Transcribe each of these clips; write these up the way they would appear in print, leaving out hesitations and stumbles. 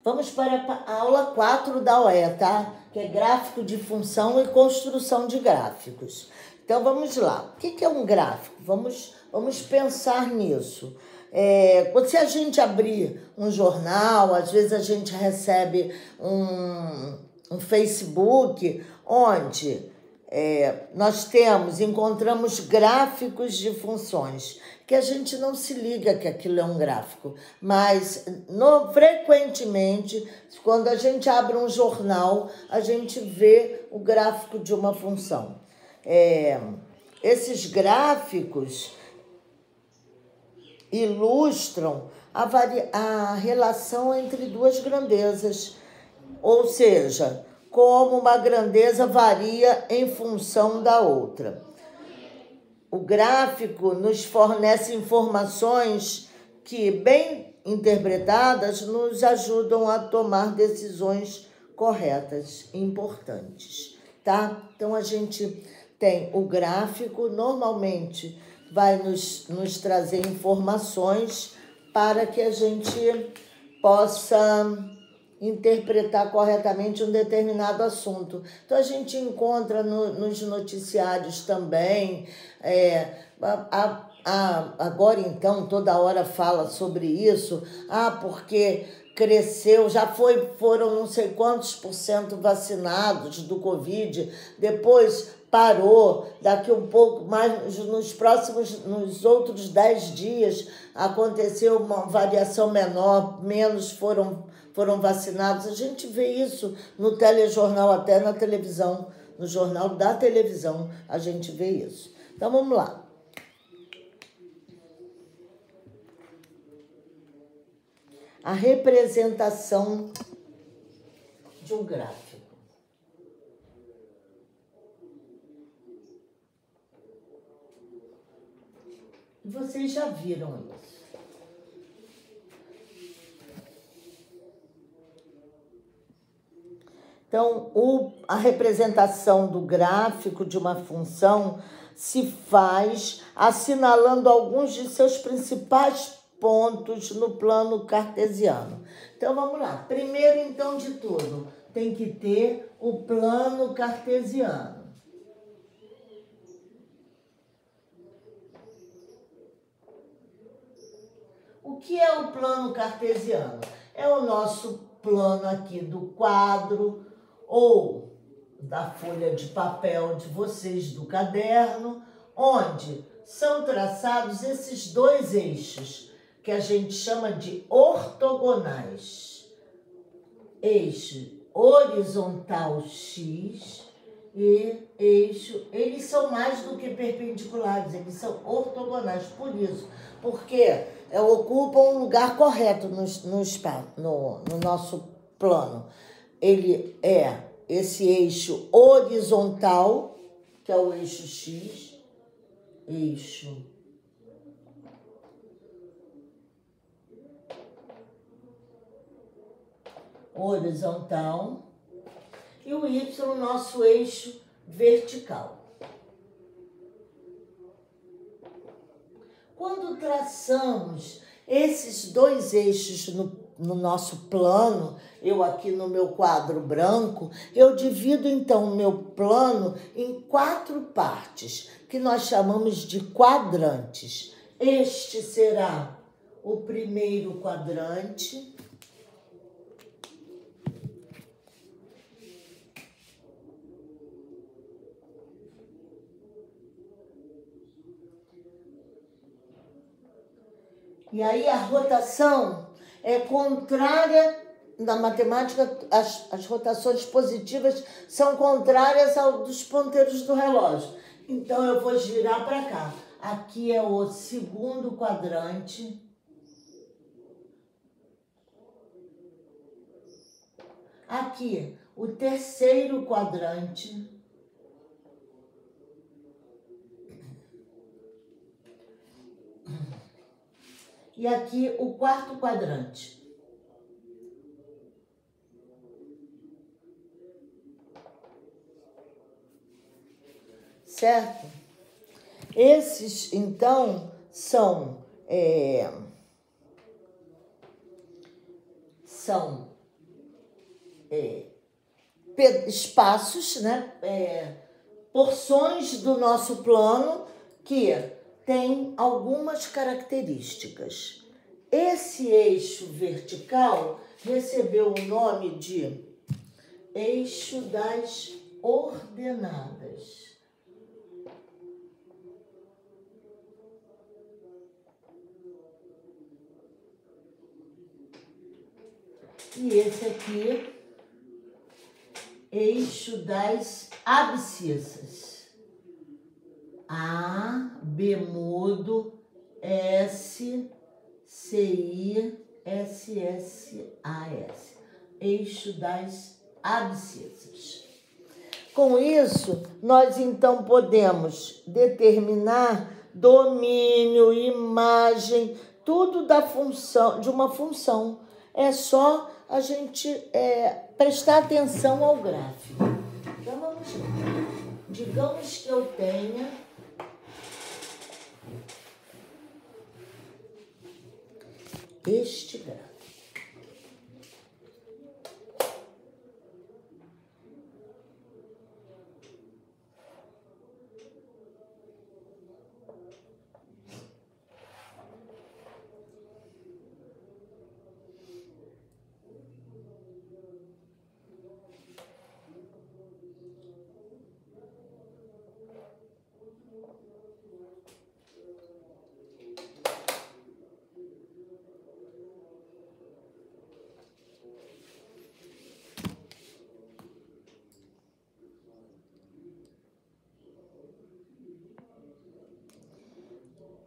Vamos para a aula 4 da OE, tá? Que é gráfico de função e construção de gráficos. Então, vamos lá. O que é um gráfico? Vamos pensar nisso. Se a gente abrir um jornal, às vezes a gente recebe um Facebook, onde nós encontramos gráficos de funções, que a gente não se liga que aquilo é um gráfico, mas frequentemente, quando a gente abre um jornal, a gente vê o gráfico de uma função. Esses gráficos ilustram a relação entre duas grandezas, ou seja, como uma grandeza varia em função da outra. O gráfico nos fornece informações que, bem interpretadas, nos ajudam a tomar decisões corretas e importantes, tá? Então, a gente tem o gráfico, normalmente vai nos trazer informações para que a gente possa interpretar corretamente um determinado assunto. Então, a gente encontra nos noticiários também, agora então, toda hora fala sobre isso, porque cresceu, foram não sei quantos % vacinados do Covid, depois parou, daqui um pouco mais, nos outros 10 dias, aconteceu uma variação menor, menos foram vacinados. A gente vê isso no telejornal, até na televisão, no jornal da televisão, a gente vê isso. Então, vamos lá. A representação de um gráfico. Vocês já viram isso. Então, a representação do gráfico de uma função se faz assinalando alguns de seus principais pontos no plano cartesiano. Então, vamos lá. Primeiro, então, de tudo, tem que ter o plano cartesiano. O que é o plano cartesiano? É o nosso plano aqui do quadro ou da folha de papel de vocês, do caderno, onde são traçados esses dois eixos, que a gente chama de ortogonais. Eixo horizontal X e eixo... Eles são mais do que perpendiculares, eles são ortogonais, por isso, porque ocupam um lugar correto no nosso plano. Ele é esse eixo horizontal, que é o eixo X, eixo horizontal, e o Y, nosso eixo vertical. Quando traçamos esses dois eixos no nosso plano, eu aqui no meu quadro branco, eu divido então o meu plano em 4 partes, que nós chamamos de quadrantes. Este será o primeiro quadrante. E aí a rotação é contrária, na matemática as rotações positivas são contrárias ao dos ponteiros do relógio. Então eu vou girar para cá. Aqui é o segundo quadrante. Aqui o terceiro quadrante. E aqui o quarto quadrante. Certo? Esses, então, são espaços, né? Porções do nosso plano que tem algumas características. Esse eixo vertical recebeu o nome de eixo das ordenadas. E esse aqui, eixo das abscissas. A, B mudo, S, C, I, S, S, A, S. Eixo das abscissas. Com isso, nós então podemos determinar domínio, imagem, tudo da função, de uma função. É só a gente prestar atenção ao gráfico. Então, vamos lá. Digamos que eu tenha este gráfico.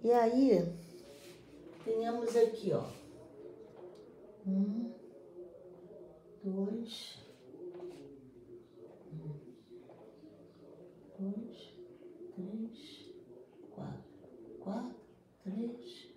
E aí, tenhamos aqui, ó, 1, 2, 3, 4, 4, 3.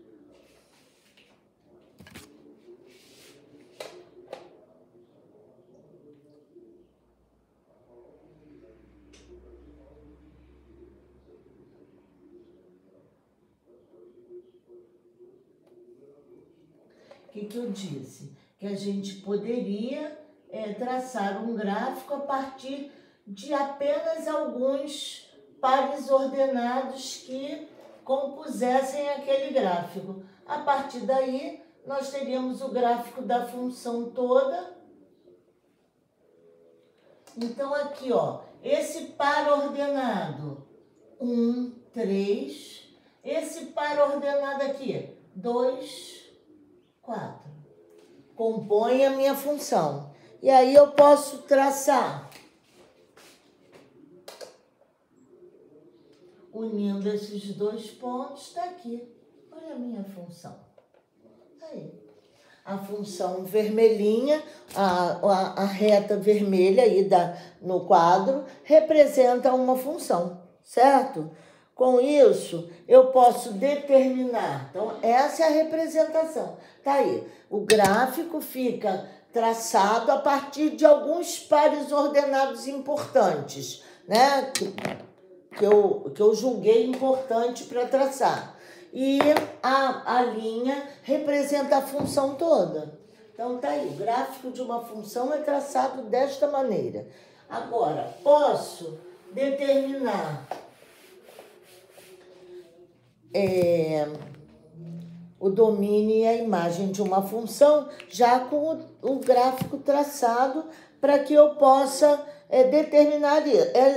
O que eu disse? Que a gente poderia traçar um gráfico a partir de apenas alguns pares ordenados que compusessem aquele gráfico. A partir daí, nós teríamos o gráfico da função toda. Então, aqui, ó, esse par ordenado, 1, 3. Esse par ordenado aqui, 2, 4. Compõe a minha função. E aí eu posso traçar, unindo esses dois pontos, está aqui. Olha a minha função. Aí. A função vermelhinha, a reta vermelha aí no quadro, representa uma função, certo? Com isso, eu posso determinar. Então, essa é a representação. Tá aí. O gráfico fica traçado a partir de alguns pares ordenados importantes, né? Que eu julguei importante para traçar. E a linha representa a função toda. Então, tá aí. O gráfico de uma função é traçado desta maneira. Agora, posso determinar o domínio e a imagem de uma função já com o gráfico traçado para que eu possa determinar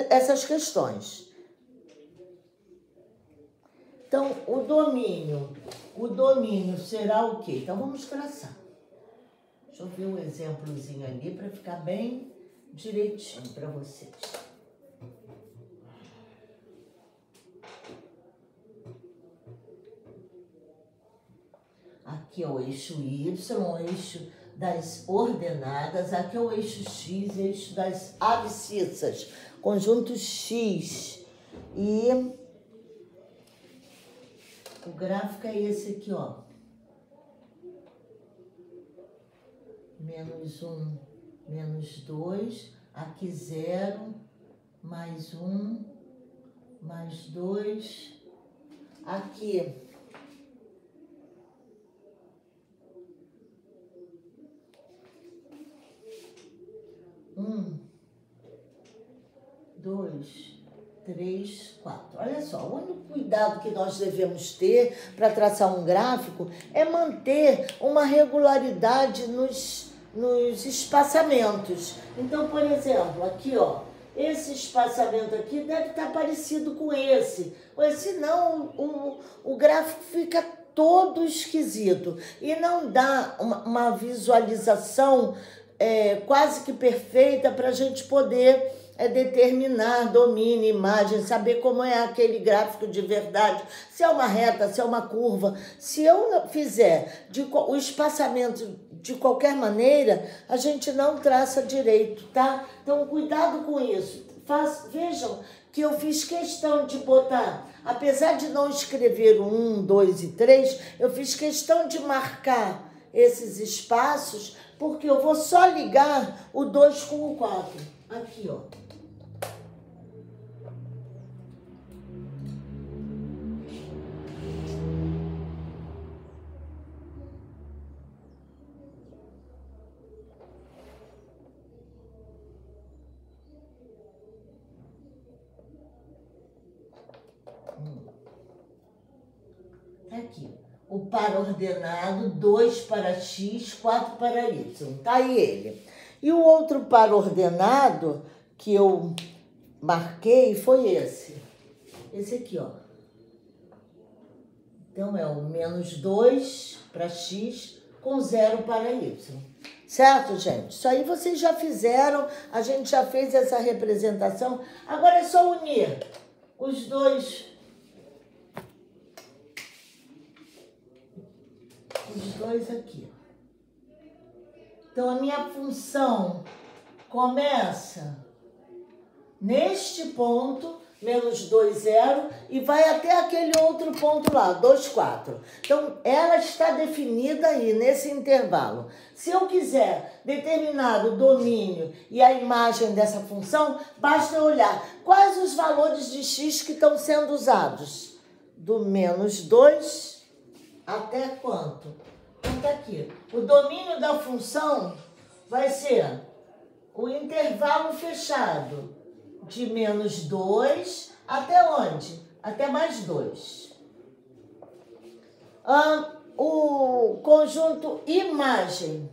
essas questões. Então, o domínio será o quê? Então, vamos traçar. Deixa eu ver um exemplozinho ali para ficar bem direitinho para vocês. Aqui é o eixo Y, o eixo das ordenadas. Aqui é o eixo X, eixo das abscissas. Conjunto X. E o gráfico é esse aqui, ó. -1, -2. Aqui 0, +1, +2. Aqui Um, dois, três, quatro. Olha só, o único cuidado que nós devemos ter para traçar um gráfico é manter uma regularidade nos espaçamentos. Então, por exemplo, aqui, ó, esse espaçamento aqui deve estar parecido com esse, senão o gráfico fica todo esquisito e não dá uma visualização quase que perfeita para a gente poder determinar domínio, imagem, saber como é aquele gráfico de verdade, se é uma reta, se é uma curva. Se eu fizer o espaçamento de qualquer maneira, a gente não traça direito, tá? Então, cuidado com isso. Vejam que eu fiz questão de botar, apesar de não escrever o 1, 2 e 3, eu fiz questão de marcar esses espaços, porque eu vou só ligar o 2 com o 4. Aqui, ó. Aqui, o par ordenado, 2 para x, 4 para y. Tá aí ele. E o outro par ordenado que eu marquei foi esse. Esse aqui, ó. Então, é o menos 2 para x com 0 para y. Certo, gente? Isso aí vocês já fizeram, a gente já fez essa representação. Agora é só unir os dois aqui. Então, a minha função começa neste ponto, menos 2, 0, e vai até aquele outro ponto lá, 2, 4. Então, ela está definida aí, nesse intervalo. Se eu quiser determinar o domínio e a imagem dessa função, basta eu olhar quais os valores de x que estão sendo usados. Do menos 2 até quanto? Então, tá aqui. O domínio da função vai ser o intervalo fechado de menos 2 até onde? Até mais 2. O conjunto imagem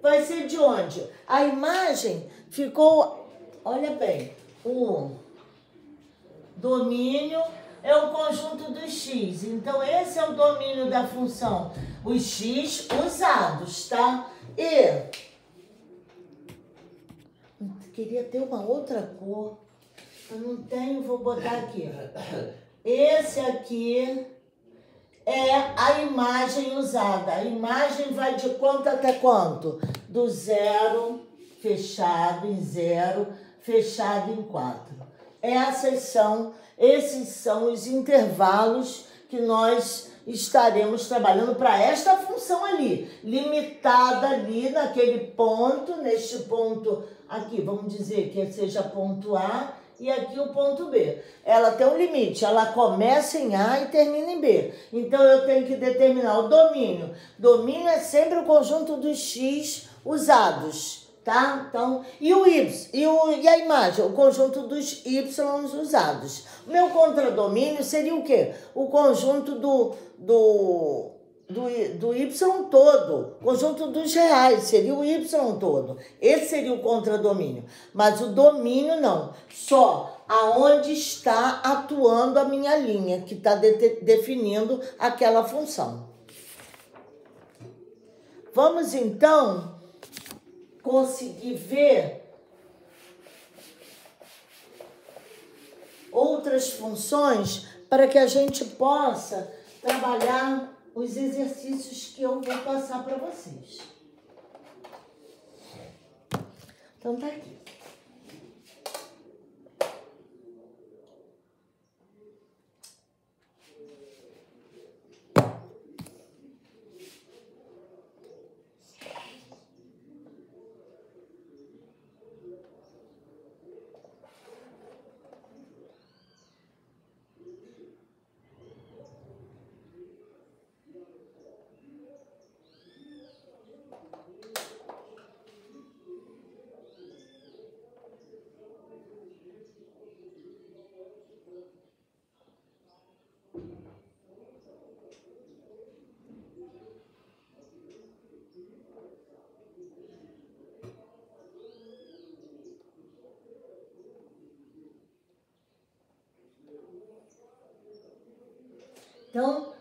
vai ser de onde? A imagem ficou, olha bem, o domínio é o conjunto dos x. Então, esse é o domínio da função. Os x usados, tá? E queria ter uma outra cor. Eu não tenho, vou botar aqui. Esse aqui é a imagem usada. A imagem vai de quanto até quanto? Do 0, fechado em 0, fechado em 4. Esses são os intervalos que nós estaremos trabalhando para esta função ali, limitada ali naquele ponto, neste ponto aqui, vamos dizer que seja ponto A e aqui o ponto B. Ela tem um limite, ela começa em A e termina em B. Então, eu tenho que determinar o domínio. Domínio é sempre o conjunto dos x usados, tá? Então, e o y, e a imagem, o conjunto dos y usados. O meu contradomínio seria o quê? O conjunto do y todo, conjunto dos reais, seria o y todo. Esse seria o contradomínio. Mas o domínio não, só aonde está atuando a minha linha, que está definindo aquela função. Vamos, então, conseguir ver outras funções para que a gente possa trabalhar os exercícios que eu vou passar para vocês. Então, tá aqui. Então,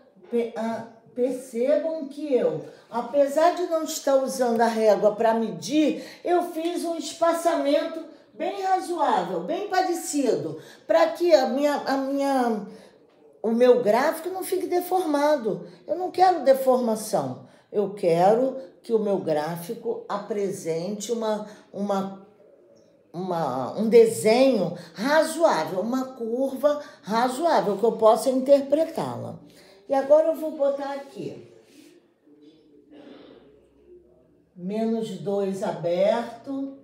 percebam que eu, apesar de não estar usando a régua para medir, eu fiz um espaçamento bem razoável, bem parecido, para que o meu gráfico não fique deformado. Eu não quero deformação. Eu quero que o meu gráfico apresente um desenho razoável, uma curva razoável, que eu possa interpretá-la. E agora eu vou botar aqui. -2 aberto.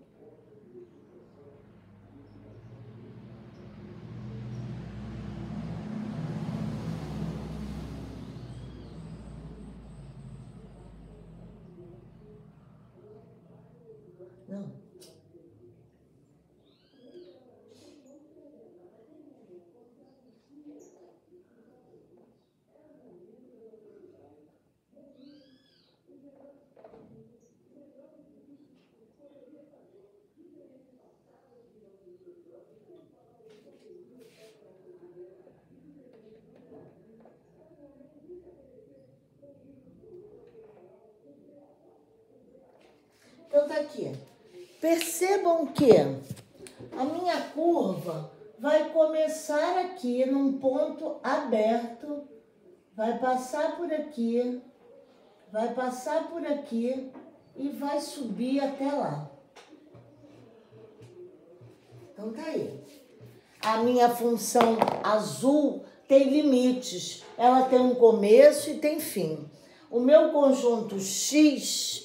Não. Então tá aqui. Percebam que a minha curva vai começar aqui num ponto aberto, vai passar por aqui, vai passar por aqui e vai subir até lá. Então tá aí. A minha função azul tem limites. Ela tem um começo e tem fim. O meu conjunto X,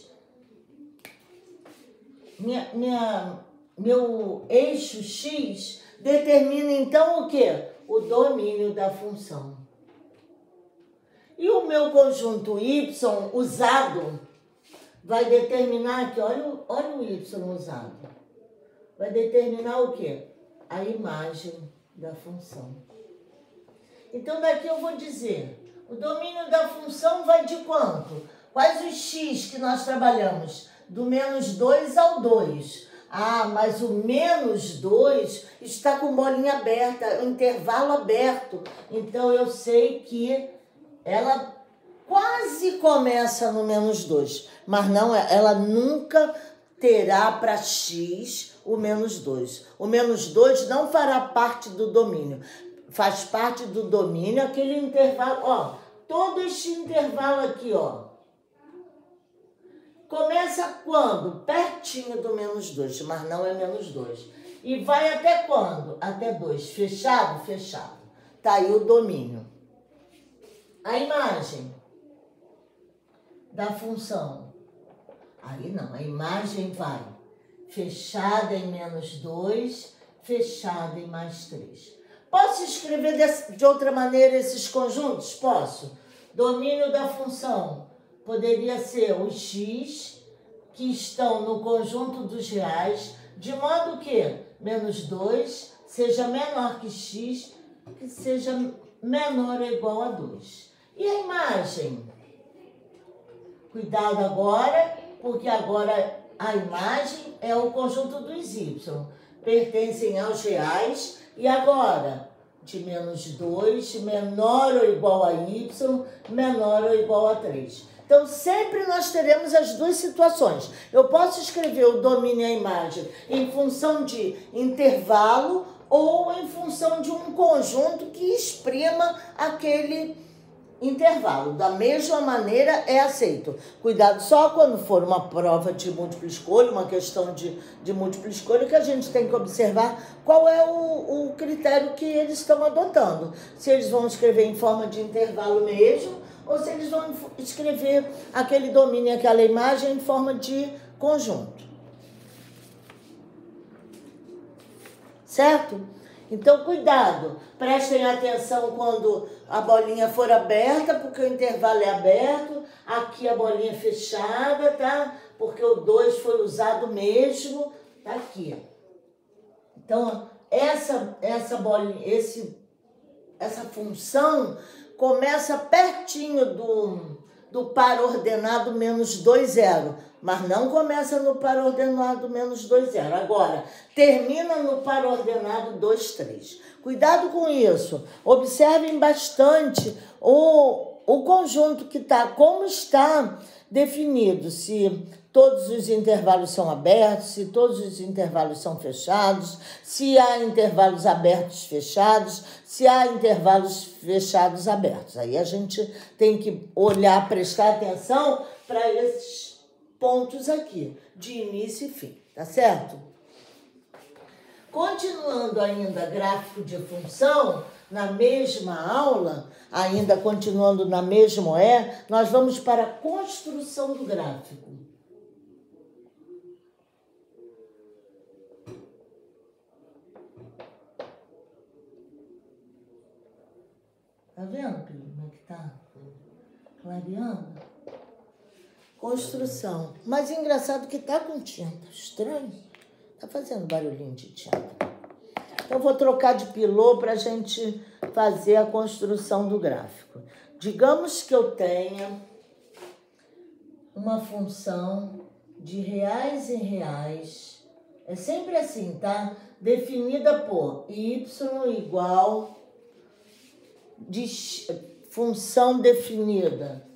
meu eixo X, determina então o quê? O domínio da função. E o meu conjunto Y usado vai determinar aqui, olha o Y usado. Vai determinar o quê? A imagem da função. Então daqui eu vou dizer, o domínio da função vai de quanto? Quais os X que nós trabalhamos? Do -2 ao 2. Ah, mas o -2 está com bolinha aberta, intervalo aberto. Então eu sei que ela quase começa no -2. Mas não, ela nunca terá para X o -2. O -2 não fará parte do domínio. Faz parte do domínio aquele intervalo, ó. Todo este intervalo aqui, ó. Começa quando? Pertinho do -2, mas não é -2. E vai até quando? Até 2. Fechado? Fechado. Tá aí o domínio. A imagem da função. Aí não, a imagem vai fechada em -2, fechada em +3. Posso escrever de outra maneira esses conjuntos? Posso. Domínio da função poderia ser os X que estão no conjunto dos reais, de modo que -2 seja menor que X, que seja menor ou igual a 2. E a imagem? Cuidado agora, porque agora a imagem é o conjunto dos Y. Pertencem aos reais. E agora? De -2, menor ou igual a Y, menor ou igual a 3. Então, sempre nós teremos as duas situações. Eu posso escrever o domínio e a imagem em função de intervalo ou em função de um conjunto que exprima aquele intervalo. Da mesma maneira é aceito. Cuidado só quando for uma prova de múltipla escolha, uma questão de múltipla escolha, que a gente tem que observar qual é o critério que eles estão adotando. Se eles vão escrever em forma de intervalo mesmo, ou se eles vão escrever aquele domínio, aquela imagem em forma de conjunto. Certo? Então, cuidado, prestem atenção quando a bolinha for aberta, porque o intervalo é aberto, aqui a bolinha é fechada, tá? Porque o 2 foi usado mesmo, tá aqui. Então, essa bolinha, essa função começa pertinho do par ordenado menos 2, 0. Mas não começa no par ordenado menos 2, 0. Agora, termina no par ordenado 2, 3. Cuidado com isso. Observem bastante o conjunto que está, como está definido, se todos os intervalos são abertos, se todos os intervalos são fechados, se há intervalos abertos fechados, se há intervalos fechados abertos. Aí a gente tem que olhar, prestar atenção para esses pontos aqui, de início e fim, tá certo? Continuando ainda gráfico de função, na mesma aula, ainda continuando na mesma nós vamos para a construção do gráfico. Tá vendo, Pedro, como é que tá? Clareando? Construção. Mas engraçado que tá com tinta. Estranho. Tá fazendo barulhinho de tinta. Então, eu vou trocar de pilô para a gente fazer a construção do gráfico. Digamos que eu tenha uma função de reais em reais. É sempre assim, tá? Definida por y igual de função definida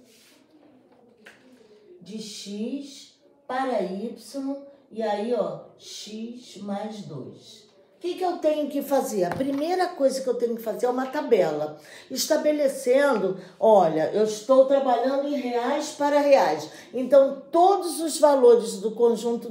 de x para y, e aí, ó, x mais 2. O que eu tenho que fazer? A primeira coisa que eu tenho que fazer é uma tabela, estabelecendo, olha, eu estou trabalhando em reais para reais, então todos os valores do conjunto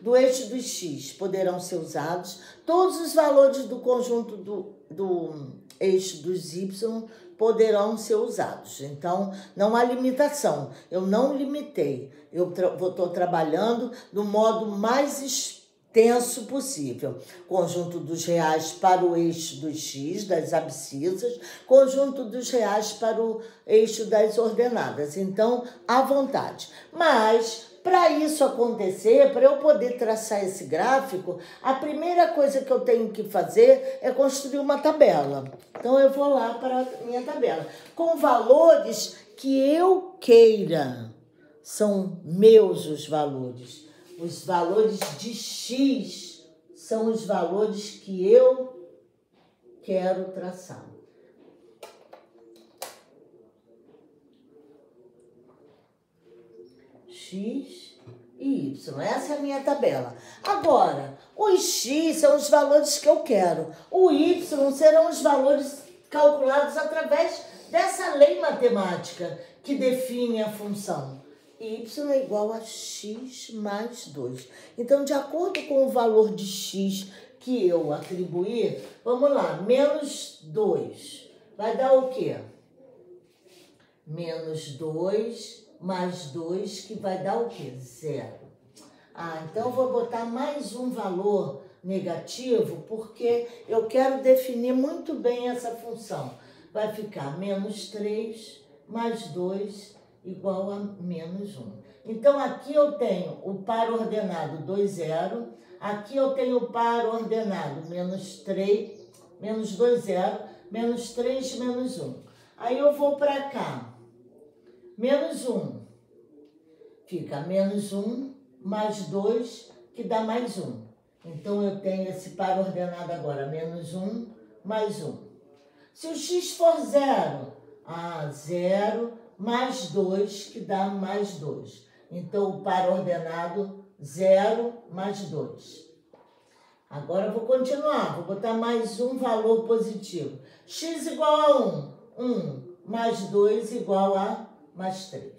do eixo dos x poderão ser usados, todos os valores do conjunto do eixo dos y poderão ser usados. Então, não há limitação. Eu não limitei. Eu estou trabalhando do modo mais extenso possível. Conjunto dos reais para o eixo dos x, das abscissas, conjunto dos reais para o eixo das ordenadas. Então, à vontade. Mas, para isso acontecer, para eu poder traçar esse gráfico, a primeira coisa que eu tenho que fazer é construir uma tabela. Então, eu vou lá para a minha tabela, com valores que eu queira. São meus os valores. Os valores de x são os valores que eu quero traçar. X e y. Essa é a minha tabela. Agora, os x são os valores que eu quero. O y serão os valores calculados através dessa lei matemática que define a função. Y é igual a x mais 2. Então, de acordo com o valor de x que eu atribuir, vamos lá, menos 2. Vai dar o quê? Menos 2 mais 2, que vai dar o quê? 0. Então eu vou botar mais um valor negativo, porque eu quero definir muito bem essa função. Vai ficar menos 3 mais 2 igual a menos 1. Então, aqui eu tenho o par ordenado 2, 0. Aqui eu tenho o par ordenado menos 3, menos 2, 0, menos 3, menos 1. Aí eu vou para cá. Menos 1. Fica menos 1 mais 2, que dá mais 1. Então, eu tenho esse par ordenado agora, menos 1 mais 1. Se o x for 0, 0 mais 2, que dá mais 2. Então, o par ordenado 0 mais 2. Agora, eu vou continuar, vou botar mais um valor positivo. X igual a 1. 1 mais 2 igual a mais 3.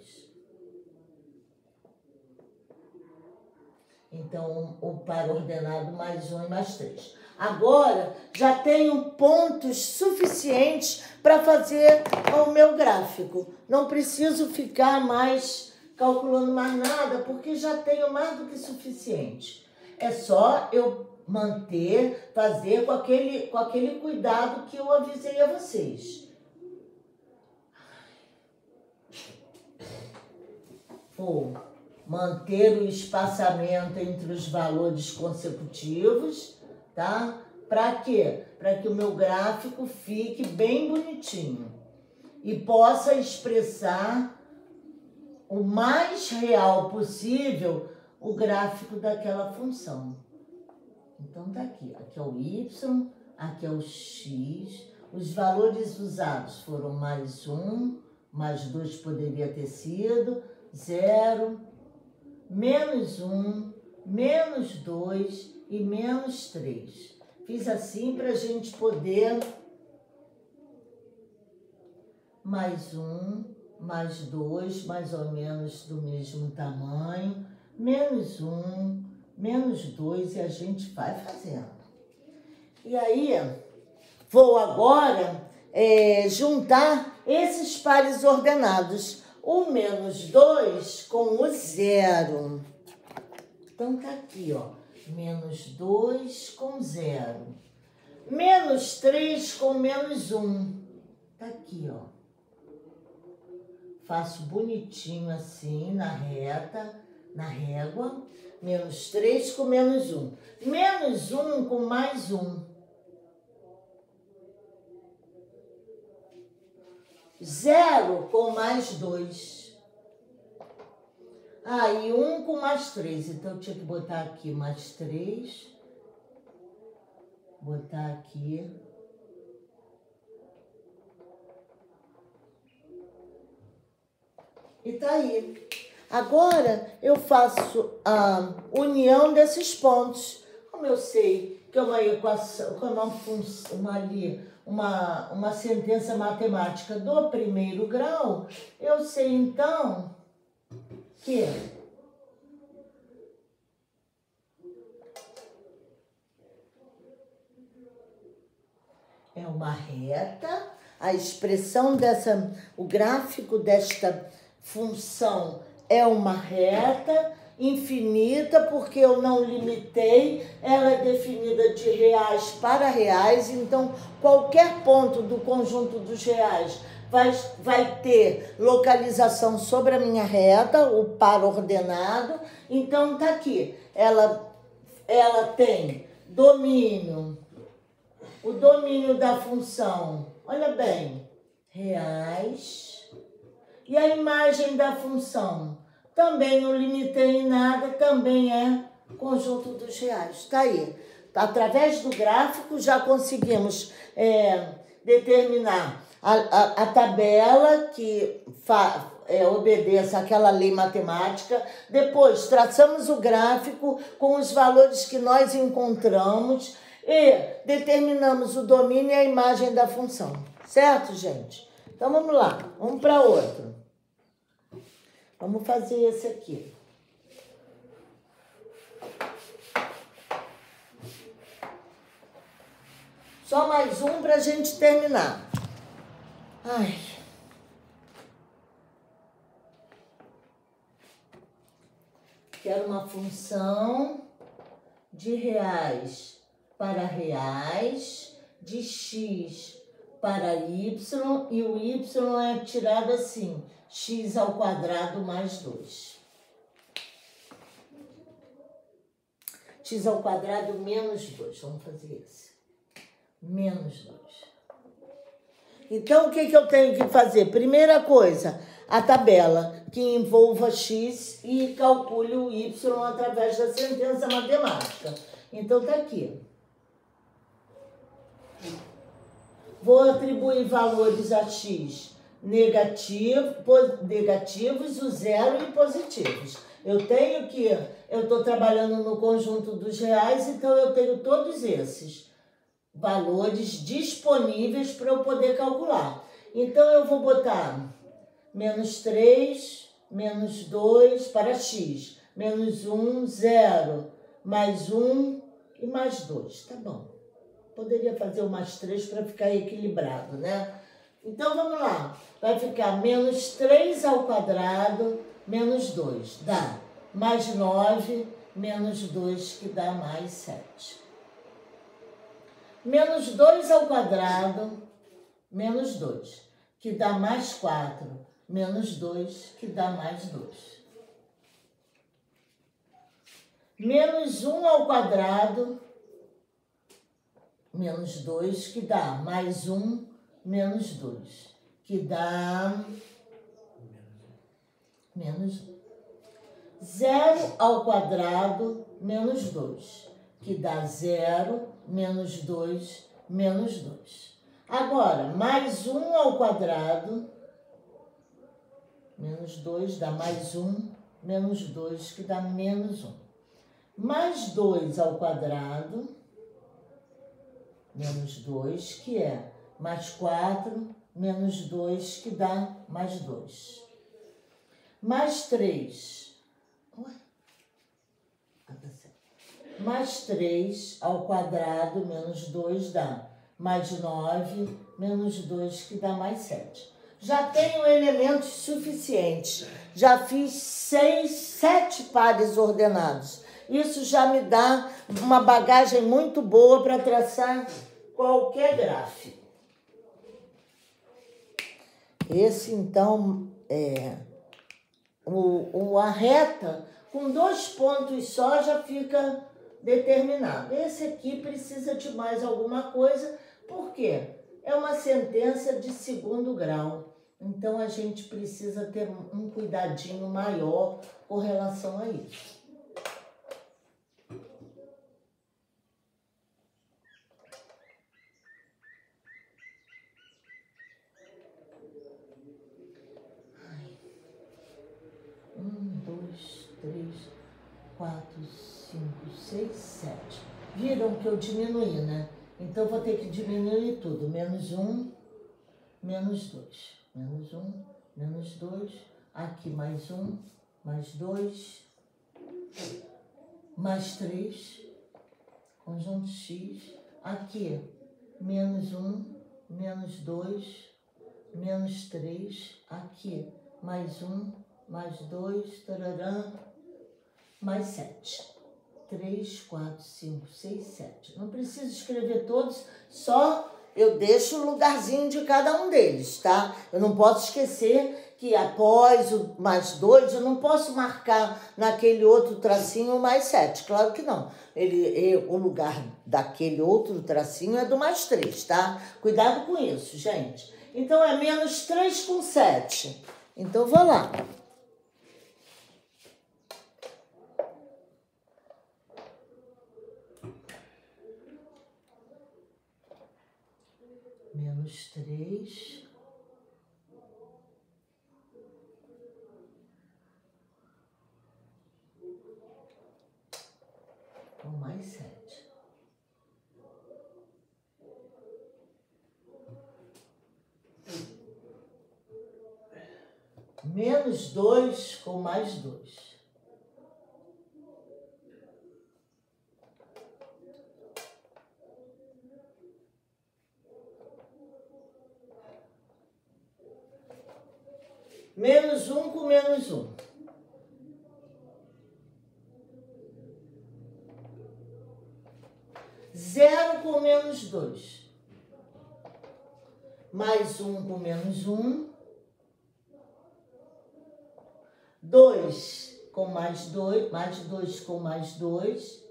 Então, o par ordenado mais 1 e mais 3. Agora, já tenho pontos suficientes para fazer o meu gráfico. Não preciso ficar mais calculando mais nada, porque já tenho mais do que suficiente. É só eu manter, fazer com aquele cuidado que eu avisei a vocês. Vou manter o espaçamento entre os valores consecutivos, tá? Para quê? Para que o meu gráfico fique bem bonitinho e possa expressar o mais real possível o gráfico daquela função. Então, tá aqui. Aqui é o y, aqui é o x. Os valores usados foram mais 1, mais 2 poderia ter sido, 0, menos 1, menos 2 e menos 3. Fiz assim para a gente poder... mais 1, mais 2, mais ou menos do mesmo tamanho, menos 1, menos 2, e a gente vai fazendo. E aí, vou agora juntar esses pares ordenados, o menos 2 com o 0. Então, tá aqui, ó, menos 2 com 0. Menos 3 com menos 1. Tá aqui, ó. Faço bonitinho assim, na reta, na régua. Menos 3 com menos 1. Menos 1 com mais 1. 0 com mais 2. E 1 com mais 3. Então, eu tinha que botar aqui mais 3. Botar aqui. E tá aí. Agora, eu faço a união desses pontos. Como eu sei que é uma equação, que é uma sentença matemática do primeiro grau, eu sei, então, que é uma reta, a expressão dessa, o gráfico desta função é uma reta infinita, porque eu não limitei, ela é definida de reais para reais, então qualquer ponto do conjunto dos reais vai ter localização sobre a minha reta, o par ordenado. Então tá aqui, ela tem domínio, o domínio da função, olha bem, reais. E a imagem da função, também não limitei em nada, também é conjunto dos reais. Tá aí. Através do gráfico já conseguimos determinar a tabela que obedeça àquela lei matemática. Depois traçamos o gráfico com os valores que nós encontramos e determinamos o domínio e a imagem da função. Certo, gente? Então vamos lá, vamos para outro. Vamos fazer esse aqui. Só mais um para a gente terminar. Quero uma função de reais para reais, de x para y, e o y é tirado assim, x ao quadrado mais 2. X ao quadrado menos 2. Vamos fazer esse. Menos 2. Então, o que eu tenho que fazer? Primeira coisa, a tabela que envolva x e calcule o y através da sentença matemática. Então, tá aqui. Vou atribuir valores a x negativos, o 0 e positivos. Eu estou trabalhando no conjunto dos reais, então eu tenho todos esses valores disponíveis para eu poder calcular. Então, eu vou botar menos 3, menos 2 para x, menos 1, 0, mais 1 e mais 2. Tá bom. Poderia fazer o mais 3 para ficar equilibrado, né? Então, vamos lá. Vai ficar menos 3 ao quadrado, menos 2. Dá mais 9, menos 2, que dá mais 7. Menos 2 ao quadrado, menos 2, que dá mais 4. Menos 2, que dá mais 2. Menos 1 ao quadrado, menos 2, que dá mais 1, menos 2, que dá menos 1. 0 ao quadrado menos 2, que dá 0 menos 2 menos 2. Agora, mais 1 ao quadrado menos 2 dá mais 1 menos 2, que dá menos 1. Mais 2 ao quadrado menos 2, que é mais 4 menos 2, que dá mais 2. Mais 3. Mais 3 ao quadrado menos 2 dá mais 9 menos 2, que dá mais 7. Já tenho elementos suficientes. Já fiz 7 pares ordenados. Isso já me dá uma bagagem muito boa para traçar qualquer gráfico. Esse, então, é a reta com 2 pontos só já fica determinado. Esse aqui precisa de mais alguma coisa, porque é uma sentença de 2º grau. Então, a gente precisa ter um cuidadinho maior com relação a isso. Três, 4, 5, 6, 7. Viram que eu diminuí, né? Então, vou ter que diminuir tudo. Menos 1, menos 2. Menos 1, menos 2. Aqui mais 1, mais 2. Mais 3. Conjunto X. Aqui, menos 1, menos 2, menos 3. Aqui, mais 1, mais 2, tararã, mais 7. 3, 4, 5, 6, 7. Não preciso escrever todos, só eu deixo o lugarzinho de cada um deles, tá? Eu não posso esquecer que após o mais 2, eu não posso marcar naquele outro tracinho o mais 7. Claro que não. O lugar daquele outro tracinho é do mais 3, tá? Cuidado com isso, gente. Então, é menos 3 com 7. Então, vou lá. Menos 3. Com mais 7. Menos 2 com mais 2. Menos 1 com menos 1. Zero com menos 2. Mais 1 com menos 1. 2 com mais 2. Mais 2 com mais 2.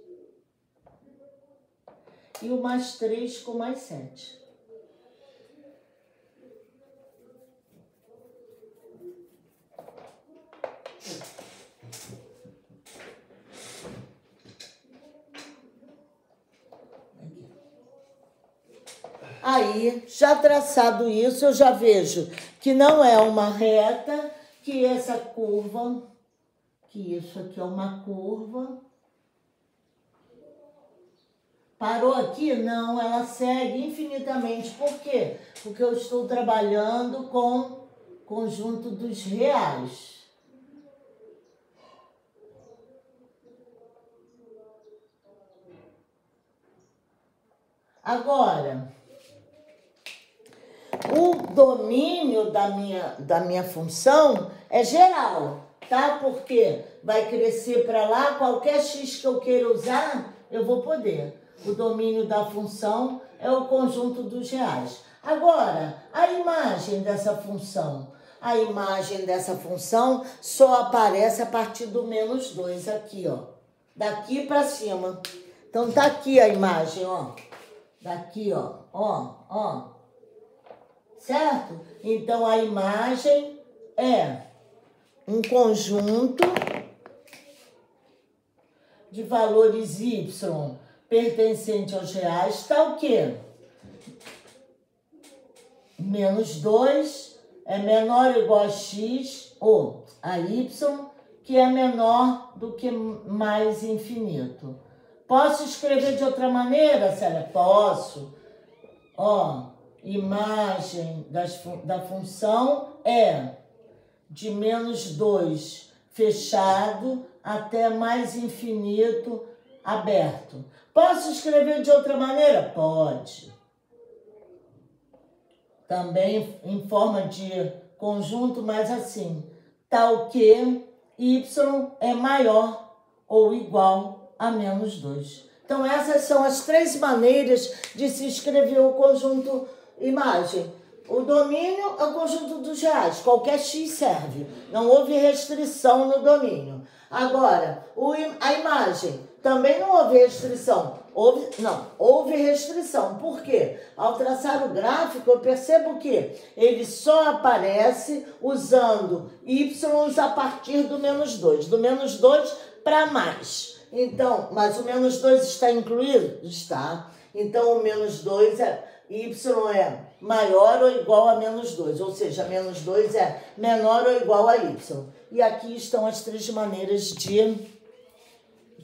E o mais 3 com mais 7. Aí, já traçado isso, eu já vejo que não é uma reta, que essa curva, que isso aqui é uma curva. Parou aqui? Não, ela segue infinitamente. Por quê? Porque eu estou trabalhando com conjunto dos reais. Agora, o domínio da minha função é geral, tá? Porque vai crescer para lá, qualquer x que eu queira usar, eu vou poder. O domínio da função é o conjunto dos reais. Agora, a imagem dessa função. A imagem dessa função só aparece a partir do menos 2 aqui, ó. Daqui para cima. Então, tá aqui a imagem, ó. Daqui, ó. Certo? Então, a imagem é um conjunto de valores y pertencente aos reais, está o quê? Menos 2 é menor ou igual a x, ou a y, que é menor do que mais infinito. Posso escrever de outra maneira, Célia? Posso. Ó, imagem da função é de menos 2 fechado até mais infinito aberto. Posso escrever de outra maneira? Pode. Também em forma de conjunto, mas assim, tal que y é maior ou igual a menos 2. Então, essas são as 3 maneiras de se escrever o conjunto imagem. O domínio é o conjunto dos reais, qualquer x serve, não houve restrição no domínio. Agora, a imagem, também não houve restrição. Houve restrição. Por quê? Ao traçar o gráfico, eu percebo que ele só aparece usando y a partir do menos 2. Do menos 2 para mais. Então, mas o menos 2 está incluído? Está. Então, o menos 2 y é maior ou igual a menos 2. Ou seja, menos 2 é menor ou igual a y. E aqui estão as 3 maneiras de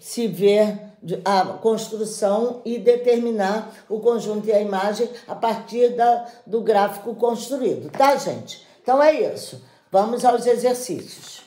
se ver a construção e determinar o conjunto e a imagem a partir do gráfico construído, tá, gente? Então é isso. Vamos aos exercícios.